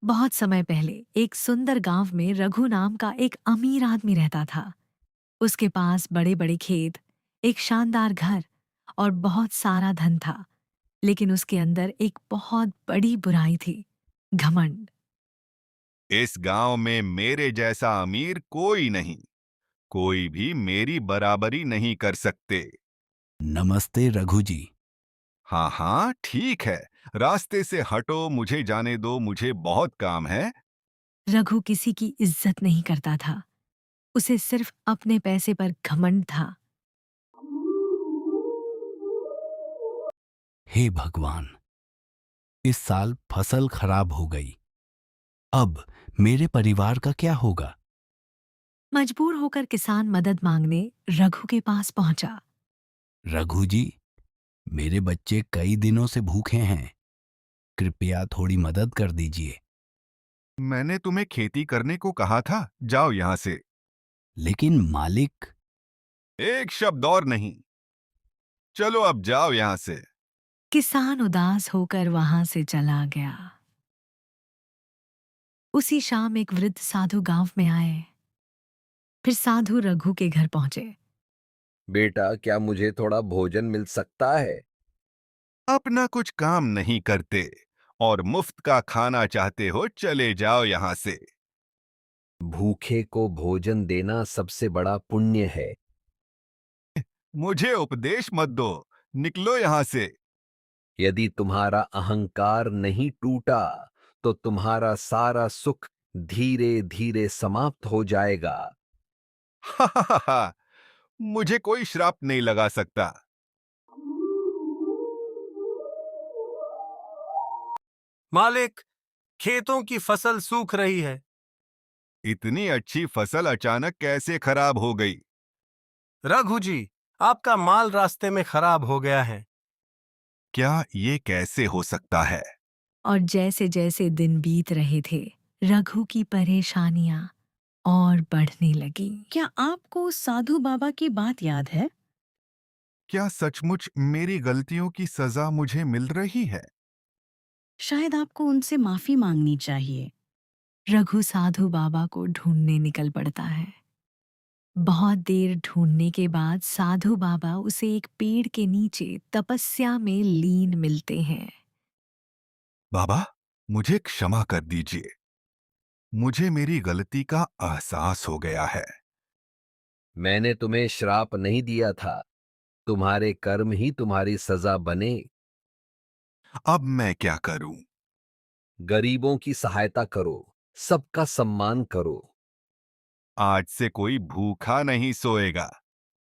बहुत समय पहले एक सुंदर गांव में रघु नाम का एक अमीर आदमी रहता था। उसके पास बड़े बड़े खेत, एक शानदार घर और बहुत सारा धन था। लेकिन उसके अंदर एक बहुत बड़ी बुराई थी, घमंड। इस गांव में मेरे जैसा अमीर कोई नहीं। कोई भी मेरी बराबरी नहीं कर सकते। नमस्ते रघु जी। हाँ हाँ, ठीक है। रास्ते से हटो, मुझे जाने दो, मुझे बहुत काम है। रघु किसी की इज्जत नहीं करता था। उसे सिर्फ अपने पैसे पर घमंड था। हे भगवान, इस साल फसल खराब हो गई। अब मेरे परिवार का क्या होगा? मजबूर होकर किसान मदद मांगने रघु के पास पहुंचा। रघु जी, मेरे बच्चे कई दिनों से भूखे हैं। कृपया थोड़ी मदद कर दीजिए। मैंने तुम्हें खेती करने को कहा था, जाओ यहां से। लेकिन मालिक। एक शब्द और नहीं। चलो अब जाओ यहां से। किसान उदास होकर वहां से चला गया। उसी शाम एक वृद्ध साधु गांव में आए। फिर साधु रघु के घर पहुंचे। बेटा, क्या मुझे थोड़ा भोजन मिल सकता है? अपना कुछ काम नहीं करते और मुफ्त का खाना चाहते हो, चले जाओ यहां से। भूखे को भोजन देना सबसे बड़ा पुण्य है। मुझे उपदेश मत दो, निकलो यहां से। यदि तुम्हारा अहंकार नहीं टूटा, तो तुम्हारा सारा सुख धीरे धीरे समाप्त हो जाएगा। हा हा हा हा, मुझे कोई श्राप नहीं लगा सकता। मालिक, खेतों की फसल सूख रही है। इतनी अच्छी फसल अचानक कैसे खराब हो गई? रघु जी, आपका माल रास्ते में खराब हो गया है। क्या ये कैसे हो सकता है? और जैसे जैसे दिन बीत रहे थे, रघु की परेशानियां और बढ़ने लगी। क्या आपको साधु बाबा की बात याद है? क्या सचमुच मेरी गलतियों की सजा मुझे मिल रही है? शायद आपको उनसे माफी मांगनी चाहिए। रघु साधु बाबा को ढूंढने निकल पड़ता है। बहुत देर ढूंढने के बाद साधु बाबा उसे एक पेड़ के नीचे तपस्या में लीन मिलते हैं। बाबा, मुझे क्षमा कर दीजिए। मुझे मेरी गलती का एहसास हो गया है। मैंने तुम्हें श्राप नहीं दिया था। तुम्हारे कर्म ही तुम्हारी सजा बने। अब मैं क्या करूं? गरीबों की सहायता करो, सबका सम्मान करो। आज से कोई भूखा नहीं सोएगा।